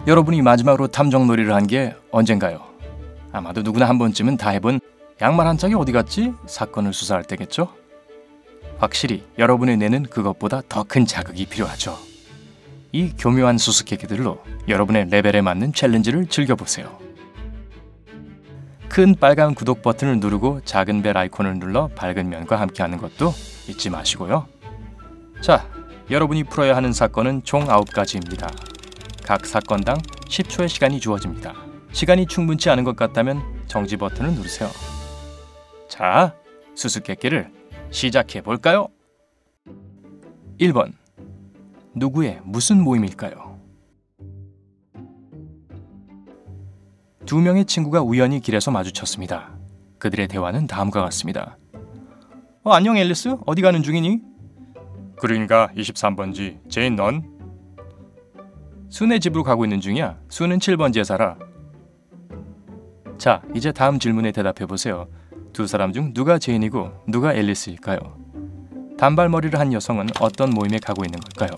여러분이 마지막으로 탐정놀이를 한 게 언젠가요? 아마도 누구나 한 번쯤은 다 해본 양말 한 짝이 어디 갔지? 사건을 수사할 때겠죠? 확실히 여러분의 뇌는 그것보다 더 큰 자극이 필요하죠. 이 교묘한 수수께끼들로 여러분의 레벨에 맞는 챌린지를 즐겨보세요. 큰 빨간 구독 버튼을 누르고 작은 벨 아이콘을 눌러 밝은 면과 함께하는 것도 잊지 마시고요. 자, 여러분이 풀어야 하는 사건은 총 9가지입니다. 각 사건당 10초의 시간이 주어집니다. 시간이 충분치 않은 것 같다면 정지 버튼을 누르세요. 자, 수수께끼를 시작해 볼까요? 1번. 누구의 무슨 모임일까요? 두 명의 친구가 우연히 길에서 마주쳤습니다. 그들의 대화는 다음과 같습니다. 안녕 앨리스, 어디 가는 중이니? 그린가 23번지, 제인 넌? 순의 집으로 가고 있는 중이야. 순은 7번지에 살아. 자, 이제 다음 질문에 대답해보세요. 두 사람 중 누가 제인이고 누가 앨리스일까요? 단발머리를 한 여성은 어떤 모임에 가고 있는 걸까요?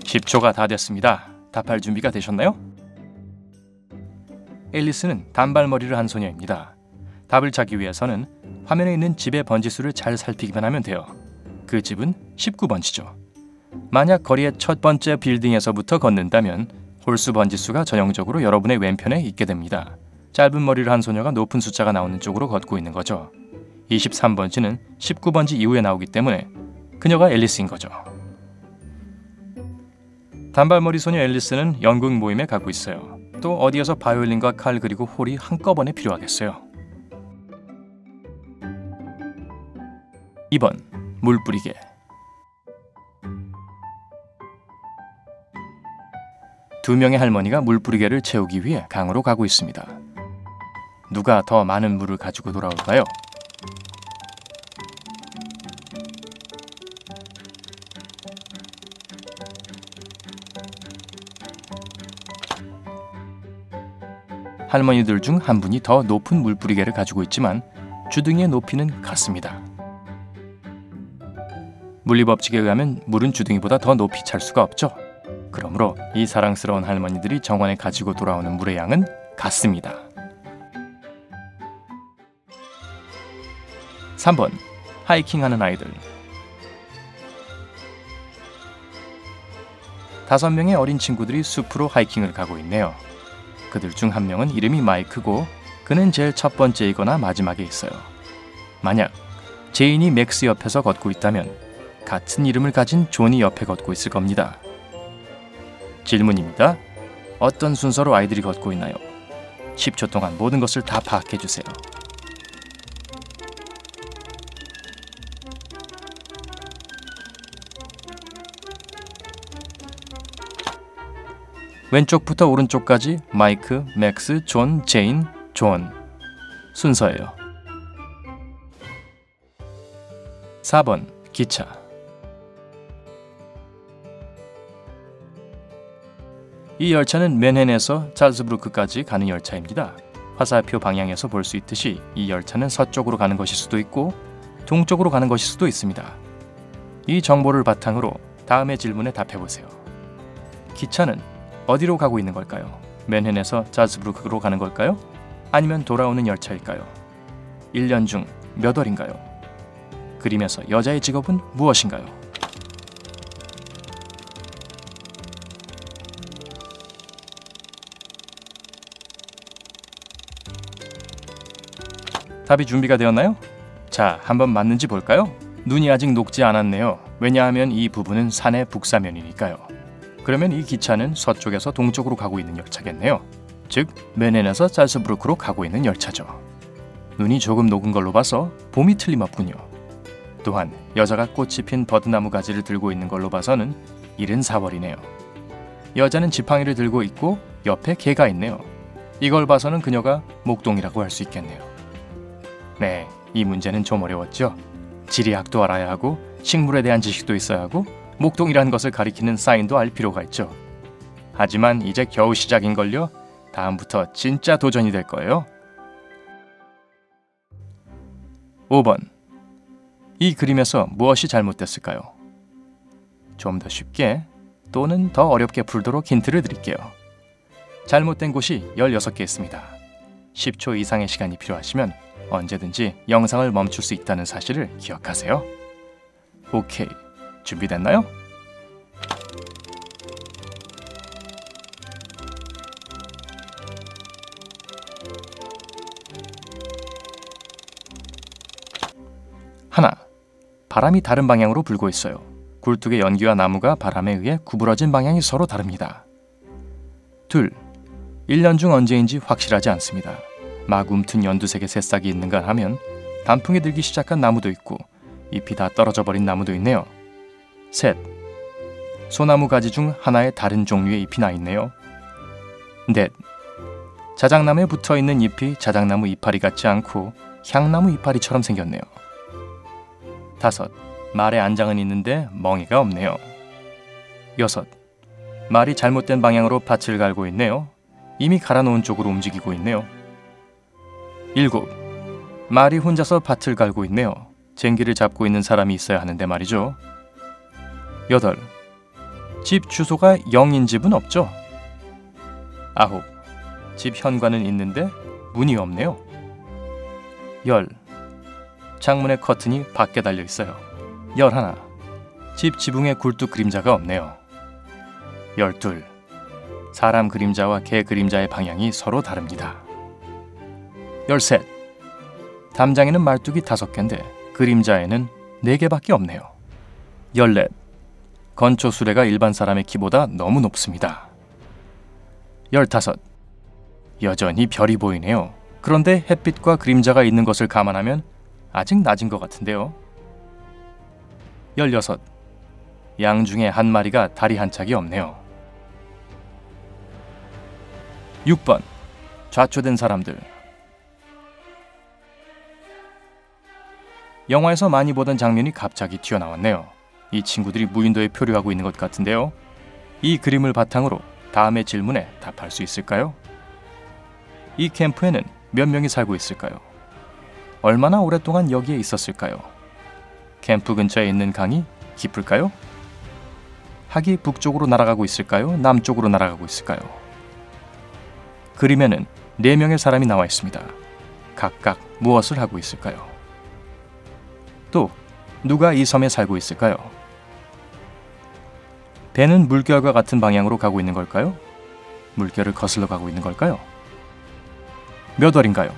(10초가) 다 됐습니다. 답할 준비가 되셨나요? 앨리스는 단발머리를 한 소녀입니다. 답을 찾기 위해서는 화면에 있는 집의 번지수를 잘 살피기만 하면 돼요. 그 집은 19번지죠. 만약 거리의 첫 번째 빌딩에서부터 걷는다면 홀수 번지수가 전형적으로 여러분의 왼편에 있게 됩니다. 짧은 머리를 한 소녀가 높은 숫자가 나오는 쪽으로 걷고 있는 거죠. 23번지는 19번지 이후에 나오기 때문에 그녀가 앨리스인 거죠. 단발머리 소녀 앨리스는 연극 모임에 가고 있어요. 또 어디에서 바이올린과 칼 그리고 홀이 한꺼번에 필요하겠어요. 2번. 물 뿌리개. 두 명의 할머니가 물 뿌리개를 채우기 위해 강으로 가고 있습니다. 누가 더 많은 물을 가지고 돌아올까요? 할머니들 중 한 분이 더 높은 물뿌리개를 가지고 있지만 주둥이의 높이는 같습니다. 물리법칙에 의하면 물은 주둥이보다 더 높이 찰 수가 없죠. 그러므로 이 사랑스러운 할머니들이 정원에 가지고 돌아오는 물의 양은 같습니다. 3번. 하이킹하는 아이들. 5명의 어린 친구들이 숲으로 하이킹을 가고 있네요. 그들 중 한 명은 이름이 마이크고 그는 제일 첫 번째이거나 마지막에 있어요. 만약 제인이 맥스 옆에서 걷고 있다면 같은 이름을 가진 존이 옆에 걷고 있을 겁니다. 질문입니다. 어떤 순서로 아이들이 걷고 있나요? 10초 동안 모든 것을 다 파악해주세요. 왼쪽부터 오른쪽까지 마이크, 맥스, 존, 제인, 존 순서예요. 4번. 기차. 이 열차는 맨해튼에서 찰스부르크까지 가는 열차입니다. 화살표 방향에서 볼 수 있듯이 이 열차는 서쪽으로 가는 것일 수도 있고 동쪽으로 가는 것일 수도 있습니다. 이 정보를 바탕으로 다음의 질문에 답해보세요. 기차는 어디로 가고 있는 걸까요? 맨해튼에서 찰스부르크로 가는 걸까요? 아니면 돌아오는 열차일까요? 1년 중 몇 월인가요? 그림에서 여자의 직업은 무엇인가요? 답이 준비가 되었나요? 자, 한번 맞는지 볼까요? 눈이 아직 녹지 않았네요. 왜냐하면 이 부분은 산의 북사면이니까요. 그러면 이 기차는 서쪽에서 동쪽으로 가고 있는 열차겠네요. 즉, 맨해튼에서 찰스부르크로 가고 있는 열차죠. 눈이 조금 녹은 걸로 봐서 봄이 틀림없군요. 또한 여자가 꽃이 핀 버드나무 가지를 들고 있는 걸로 봐서는 이른 4월이네요. 여자는 지팡이를 들고 있고 옆에 개가 있네요. 이걸 봐서는 그녀가 목동이라고 할 수 있겠네요. 네, 이 문제는 좀 어려웠죠? 지리학도 알아야 하고 식물에 대한 지식도 있어야 하고 목동이라는 것을 가리키는 사인도 알 필요가 있죠. 하지만 이제 겨우 시작인걸요. 다음부터 진짜 도전이 될 거예요. 5번. 이 그림에서 무엇이 잘못됐을까요? 좀 더 쉽게 또는 더 어렵게 풀도록 힌트를 드릴게요. 잘못된 곳이 16개 있습니다. 10초 이상의 시간이 필요하시면 언제든지 영상을 멈출 수 있다는 사실을 기억하세요. 오케이, 준비됐나요? 하나, 바람이 다른 방향으로 불고 있어요. 굴뚝의 연기와 나무가 바람에 의해 구부러진 방향이 서로 다릅니다. 둘, 1년 중 언제인지 확실하지 않습니다. 막 움튼 연두색의 새싹이 있는가 하면 단풍이 들기 시작한 나무도 있고 잎이 다 떨어져 버린 나무도 있네요. 셋, 소나무 가지 중 하나의 다른 종류의 잎이 나 있네요. 넷, 자작나무에 붙어있는 잎이 자작나무 이파리 같지 않고 향나무 이파리처럼 생겼네요. 다섯, 말의 안장은 있는데 멍이가 없네요. 여섯, 말이 잘못된 방향으로 밭을 갈고 있네요. 이미 갈아놓은 쪽으로 움직이고 있네요. 일곱, 말이 혼자서 밭을 갈고 있네요. 쟁기를 잡고 있는 사람이 있어야 하는데 말이죠. 여덟, 집 주소가 0인 집은 없죠. 아홉, 집 현관은 있는데 문이 없네요. 열, 창문에 커튼이 밖에 달려 있어요. 11, 집 지붕에 굴뚝 그림자가 없네요. 12, 사람 그림자와 개 그림자의 방향이 서로 다릅니다. 13, 담장에는 말뚝이 5개인데 그림자에는 4개밖에 없네요. 14, 건초 수레가 일반 사람의 키보다 너무 높습니다. 15, 여전히 별이 보이네요. 그런데 햇빛과 그림자가 있는 것을 감안하면 아직 낮은 것 같은데요. 16, 양 중에 한 마리가 다리 한 짝이 없네요. 6번, 좌초된 사람들. 영화에서 많이 보던 장면이 갑자기 튀어나왔네요. 이 친구들이 무인도에 표류하고 있는 것 같은데요. 이 그림을 바탕으로 다음의 질문에 답할 수 있을까요? 이 캠프에는 몇 명이 살고 있을까요? 얼마나 오랫동안 여기에 있었을까요? 캠프 근처에 있는 강이 깊을까요? 학이 북쪽으로 날아가고 있을까요? 남쪽으로 날아가고 있을까요? 그림에는 4명의 사람이 나와 있습니다. 각각 무엇을 하고 있을까요? 또 누가 이 섬에 살고 있을까요? 배는 물결과 같은 방향으로 가고 있는 걸까요? 물결을 거슬러 가고 있는 걸까요? 몇 월인가요?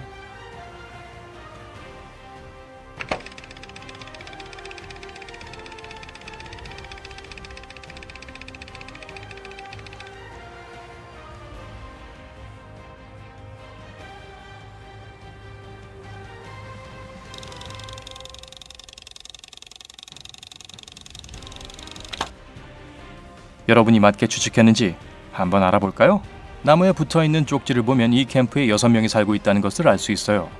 여러분이 맞게 추측했는지 한번 알아볼까요? 나무에 붙어있는 쪽지를 보면 이 캠프에 6명이 살고 있다는 것을 알 수 있어요.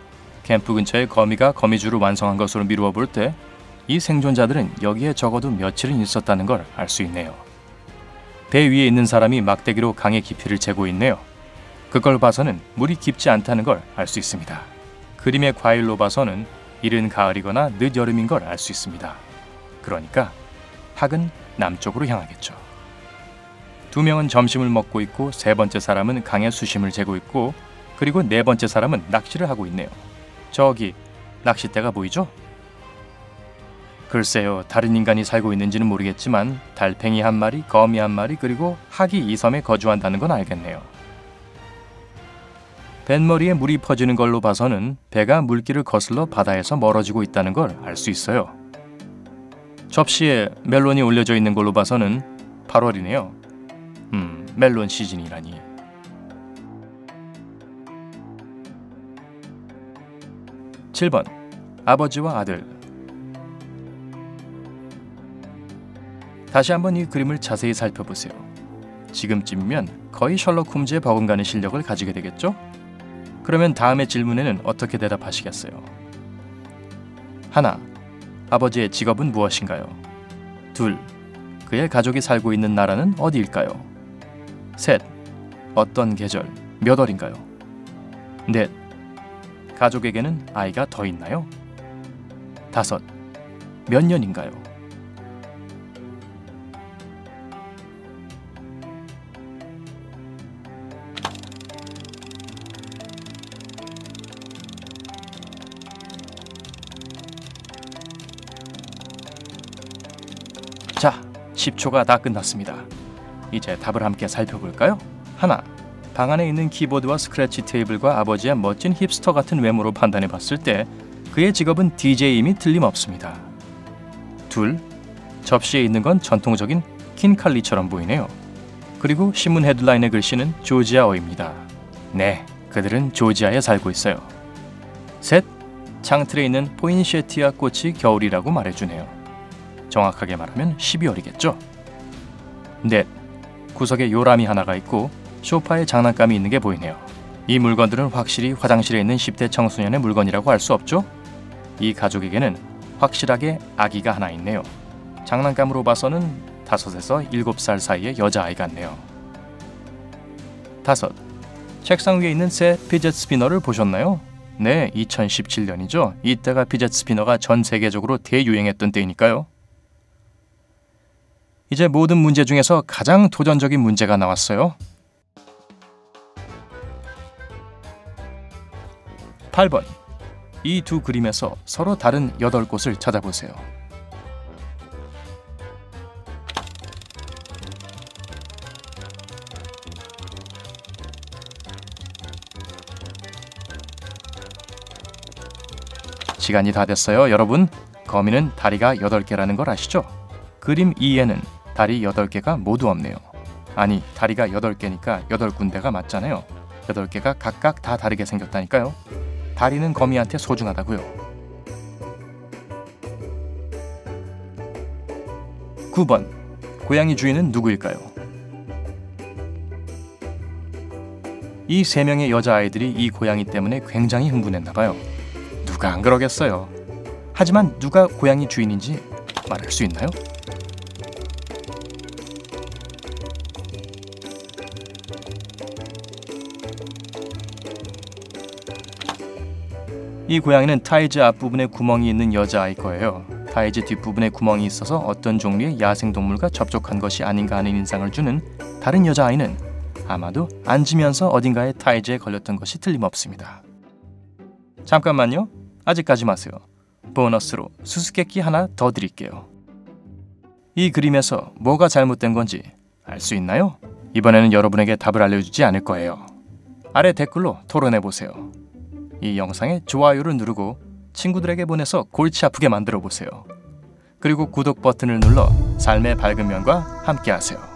캠프 근처에 거미가 거미줄을 완성한 것으로 미루어 볼 때 이 생존자들은 여기에 적어도 며칠은 있었다는 걸 알 수 있네요. 배 위에 있는 사람이 막대기로 강의 깊이를 재고 있네요. 그걸 봐서는 물이 깊지 않다는 걸 알 수 있습니다. 그림의 과일로 봐서는 이른 가을이거나 늦여름인 걸 알 수 있습니다. 그러니까 학은 남쪽으로 향하겠죠. 2명은 점심을 먹고 있고 3번째 사람은 강의 수심을 재고 있고 그리고 4번째 사람은 낚시를 하고 있네요. 저기 낚싯대가 보이죠? 글쎄요, 다른 인간이 살고 있는지는 모르겠지만 달팽이 한 마리, 거미 한 마리, 그리고 학이 이 섬에 거주한다는 건 알겠네요. 뱃머리에 물이 퍼지는 걸로 봐서는 배가 물길을 거슬러 바다에서 멀어지고 있다는 걸 알 수 있어요. 접시에 멜론이 올려져 있는 걸로 봐서는 8월이네요. 멜론 시즌이라니. (7번) 아버지와 아들. 다시 한번 이 그림을 자세히 살펴보세요. 지금쯤이면 거의 셜록 홈즈에 버금가는 실력을 가지게 되겠죠? 그러면 다음의 질문에는 어떻게 대답하시겠어요? 하나, 아버지의 직업은 무엇인가요? 둘, 그의 가족이 살고 있는 나라는 어디일까요? 셋, 어떤 계절, 몇 월인가요? 넷, 가족에게는 아이가 더 있나요? 다섯, 몇 년인가요? 자, 10초가 다 끝났습니다. 이제 답을 함께 살펴볼까요? 하나, 방 안에 있는 키보드와 스크래치 테이블과 아버지의 멋진 힙스터 같은 외모로 판단해봤을 때 그의 직업은 DJ임이 틀림없습니다. 둘, 접시에 있는 건 전통적인 킨칼리처럼 보이네요. 그리고 신문 헤드라인의 글씨는 조지아어입니다. 네, 그들은 조지아에 살고 있어요. 셋, 창틀에 있는 포인세티아 꽃이 겨울이라고 말해주네요. 정확하게 말하면 12월이겠죠. 넷, 구석에 요람이 하나가 있고 소파에 장난감이 있는 게 보이네요. 이 물건들은 확실히 화장실에 있는 10대 청소년의 물건이라고 할 수 없죠? 이 가족에게는 확실하게 아기가 하나 있네요. 장난감으로 봐서는 5에서 7살 사이의 여자아이 같네요. 다섯, 책상 위에 있는 새 피젯 스피너를 보셨나요? 네, 2017년이죠. 이때가 피젯 스피너가 전 세계적으로 대유행했던 때이니까요. 이제 모든 문제 중에서 가장 도전적인 문제가 나왔어요. 8번. 이 두 그림에서 서로 다른 8곳을 찾아보세요. 시간이 다 됐어요. 여러분, 거미는 다리가 8개라는 걸 아시죠? 그림 2에는 다리 8개가 모두 없네요. 아니, 다리가 8개니까 8군데가 맞잖아요. 8개가 각각 다 다르게 생겼다니까요. 다리는 거미한테 소중하다고요. 9번. 고양이 주인은 누구일까요? 이 3명의 여자아이들이 이 고양이 때문에 굉장히 흥분했나봐요. 누가 안 그러겠어요. 하지만 누가 고양이 주인인지 말할 수 있나요? 이 고양이는 타이즈 앞부분에 구멍이 있는 여자아이 거예요. 타이즈 뒷부분에 구멍이 있어서 어떤 종류의 야생동물과 접촉한 것이 아닌가 하는 인상을 주는 다른 여자아이는 아마도 앉으면서 어딘가에 타이즈에 걸렸던 것이 틀림없습니다. 잠깐만요. 아직까지 마세요. 보너스로 수수께끼 하나 더 드릴게요. 이 그림에서 뭐가 잘못된 건지 알 수 있나요? 이번에는 여러분에게 답을 알려주지 않을 거예요. 아래 댓글로 토론해보세요. 이 영상에 좋아요를 누르고 친구들에게 보내서 골치 아프게 만들어 보세요. 그리고 구독 버튼을 눌러 삶의 밝은 면과 함께 하세요.